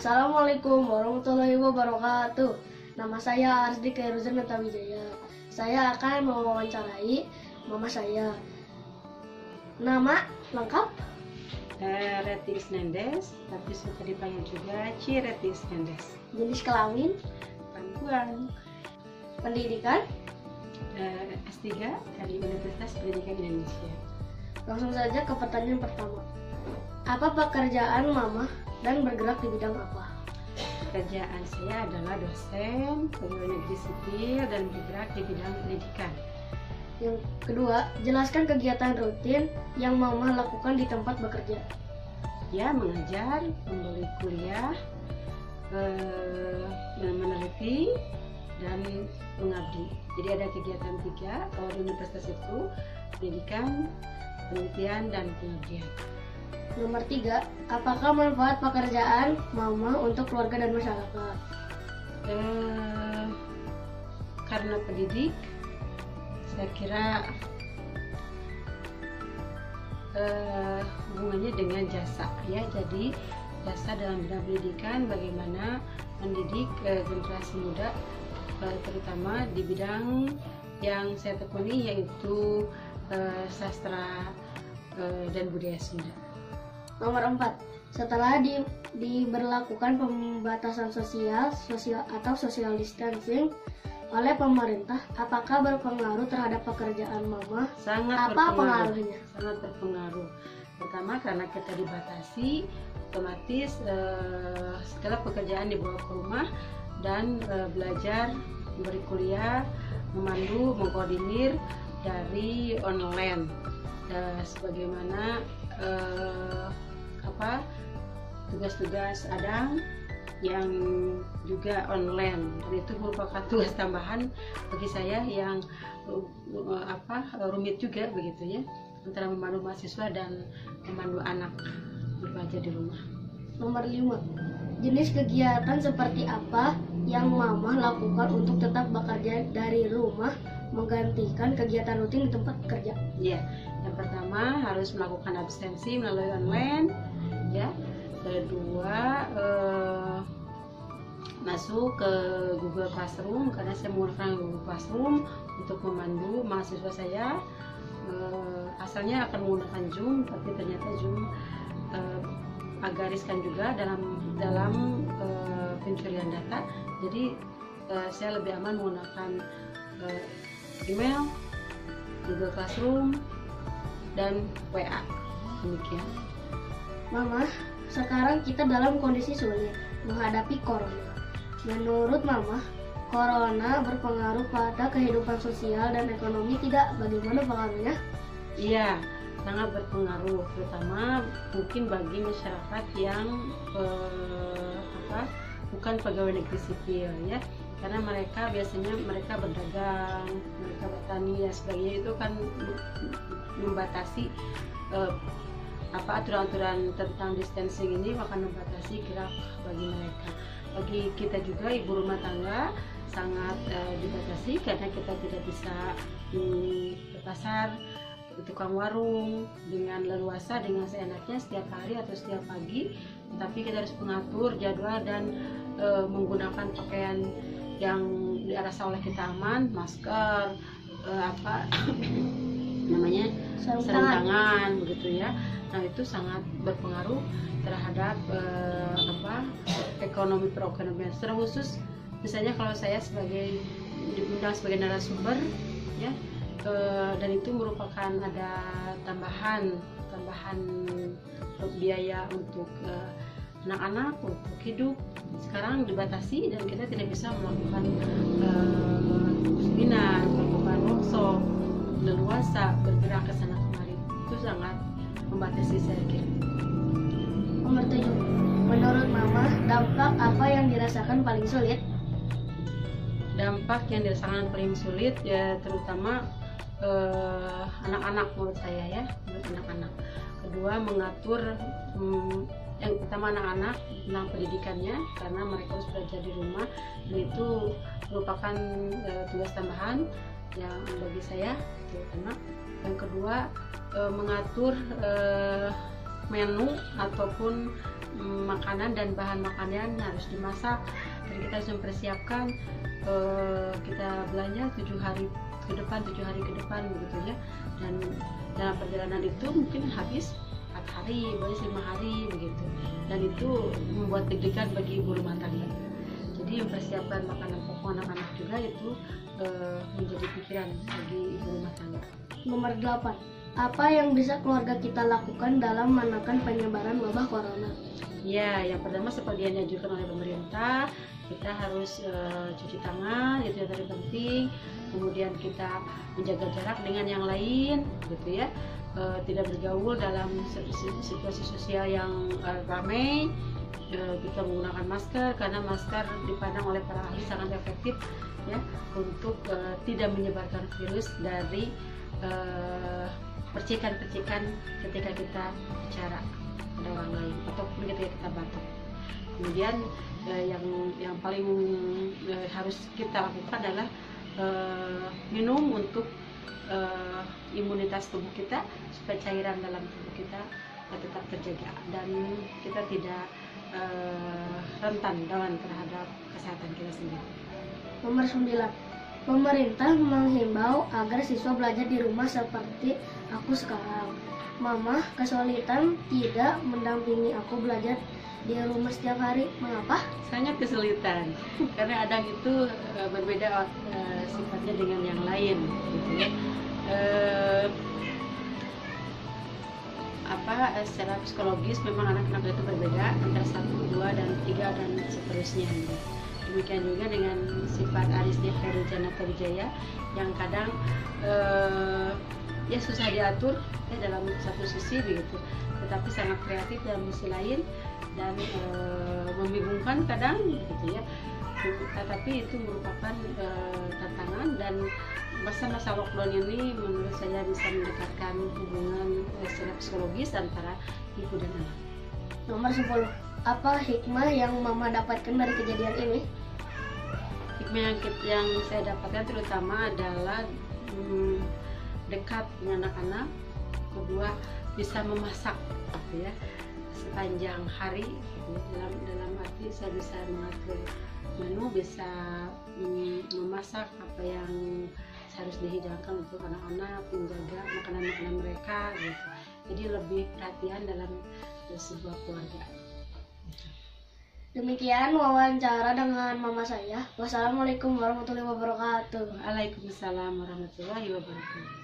Assalamualaikum warahmatullahi wabarakatuh. Nama saya Arsdi Khairuzan Natawijaya. Saya akan mewawancarai mama saya. Nama lengkap? Reti Isnandes, tapi suka dipanggil juga Ci Reti Isnandes. Jenis kelamin? Perempuan. Pendidikan? S3 dari Universitas Pendidikan Indonesia. Langsung saja ke pertanyaan pertama. Apa pekerjaan mama dan bergerak di bidang apa? Pekerjaan saya adalah dosen, pegawai negeri sipil, dan bergerak di bidang pendidikan. Yang kedua, jelaskan kegiatan rutin yang mama lakukan di tempat bekerja. Ya, mengajar, membeli kuliah, meneliti, dan mengabdi. Jadi ada kegiatan 3 kalau di universitas itu: pendidikan, penelitian, dan pengabdian. Nomor 3, apakah manfaat pekerjaan mama untuk keluarga dan masyarakat? Karena pendidik, saya kira hubungannya dengan jasa, ya. Jadi jasa dalam bidang pendidikan, bagaimana mendidik generasi muda, terutama di bidang yang saya tekuni, yaitu sastra dan budaya Sunda. Nomor 4, setelah diberlakukan pembatasan sosial atau social distancing oleh pemerintah, apakah berpengaruh terhadap pekerjaan mama? Sangat Apa berpengaruh. pengaruhnya? Sangat berpengaruh. Pertama, karena kita dibatasi, otomatis segala pekerjaan dibawa ke rumah dan belajar, memberi kuliah, memandu, mengkoordinir dari online. Sebagaimana tugas-tugas adang yang juga online, dan itu merupakan tugas tambahan bagi saya yang rumit juga begitu, ya, antara memandu mahasiswa dan memandu anak berbelajar di rumah. Nomor 5, jenis kegiatan seperti apa yang mama lakukan untuk tetap bekerja dari rumah menggantikan kegiatan rutin di tempat kerja? Ya, yang pertama harus melakukan absensi melalui online, ya. Kedua, masuk ke Google Classroom, karena saya menggunakan Google Classroom untuk memandu mahasiswa saya. Asalnya akan menggunakan Zoom, tapi ternyata Zoom agak riskan juga dalam pencurian data. Jadi saya lebih aman menggunakan email, Google Classroom, dan WA. Demikian. Mama, sekarang kita dalam kondisi sulit menghadapi corona. Menurut mama, corona berpengaruh pada kehidupan sosial dan ekonomi tidak? Bagaimana pengaruhnya? Iya, sangat berpengaruh, terutama mungkin bagi masyarakat yang bukan pegawai negeri sipil, ya. Karena mereka biasanya berdagang, mereka bertani dan sebagainya, itu kan membatasi aturan-aturan tentang distancing ini akan membatasi gerak bagi mereka. Bagi kita juga ibu rumah tangga sangat dibatasi, karena kita tidak bisa ke pasar, ke tukang warung dengan leluasa, dengan seenaknya setiap hari atau setiap pagi. Tetapi kita harus mengatur jadwal dan menggunakan pakaian yang dirasa oleh kita aman, masker, sarung tangan, begitu, ya. Nah, itu sangat berpengaruh terhadap ekonomi perekonomian. Secara khusus, misalnya kalau saya diundang sebagai narasumber, ya, dan itu merupakan ada tambahan biaya untuk anak-anak, untuk hidup. Sekarang dibatasi dan kita tidak bisa melakukan seminar, melakukan workshop leluasa, bergerak ke sana kemari. Itu sangat membatasi, saya kira. Nomor 7, menurut mama, dampak apa yang dirasakan paling sulit? Dampak yang dirasakan paling sulit, ya, terutama anak-anak, menurut saya, ya, menurut anak-anak. Kedua, mengatur yang pertama anak-anak tentang pendidikannya, karena mereka harus belajar di rumah, dan itu merupakan tugas tambahan yang bagi saya, terutama. Yang kedua, mengatur menu ataupun makanan dan bahan makanan harus dimasak, dan kita harus mempersiapkan, kita belanja 7 hari ke depan begitu ya. Dan dalam perjalanan itu mungkin habis 4 hari, habis 5 hari begitu, dan itu membuat deg-degan bagi ibu rumah tangga. Jadi mempersiapkan makanan pokok anak-anak juga itu menjadi pikiran bagi ibu rumah tangga. Nomor 8. Apa yang bisa keluarga kita lakukan dalam menekan penyebaran wabah corona? Ya, yang pertama seperti yang dianjurkan oleh pemerintah, kita harus cuci tangan, itu yang tadi penting. Kemudian kita menjaga jarak dengan yang lain, gitu ya. Tidak bergaul dalam situasi sosial yang ramai. Kita menggunakan masker, karena masker dipandang oleh para ahli sangat efektif ya untuk tidak menyebarkan virus dari percikan-percikan ketika kita bicara pada orang lain ataupun ketika kita batuk. Kemudian yang paling harus kita lakukan adalah minum untuk imunitas tubuh kita, supaya cairan dalam tubuh kita tetap terjaga dan kita tidak rentan terhadap kesehatan kita sendiri. Nomor 9. Pemerintah menghimbau agar siswa belajar di rumah seperti aku sekarang. Mama kesulitan tidak mendampingi aku belajar di rumah setiap hari. Mengapa? Sangat kesulitan karena Adang itu berbeda sifatnya dengan yang lain, gitu ya. Secara psikologis memang anak-anak itu berbeda antara 1, 2, dan 3 dan seterusnya. Demikian juga dengan sifat Arisnya Khairul Wijaya yang kadang ya susah diatur ya dalam satu sisi begitu, tetapi sangat kreatif dalam sisi lain, dan membingungkan kadang gitu ya. Tetapi itu merupakan tantangan, dan masa-masa lockdown ini menurut saya bisa mendekatkan hubungan secara psikologis antara ibu dan anak. Nomor 10. Apa hikmah yang Mama dapatkan dari kejadian ini? Hikmah yang saya dapatkan terutama adalah dekat dengan anak-anak, kedua bisa memasak gitu ya sepanjang hari gitu ya. Dalam arti saya bisa mengatur menu, bisa memasak apa yang harus dihidangkan untuk anak-anak, menjaga makanan-makanan mereka gitu. Jadi lebih perhatian dalam sebuah keluarga. Demikian wawancara dengan mama saya. Wassalamualaikum warahmatullahi wabarakatuh. Waalaikumsalam warahmatullahi wabarakatuh.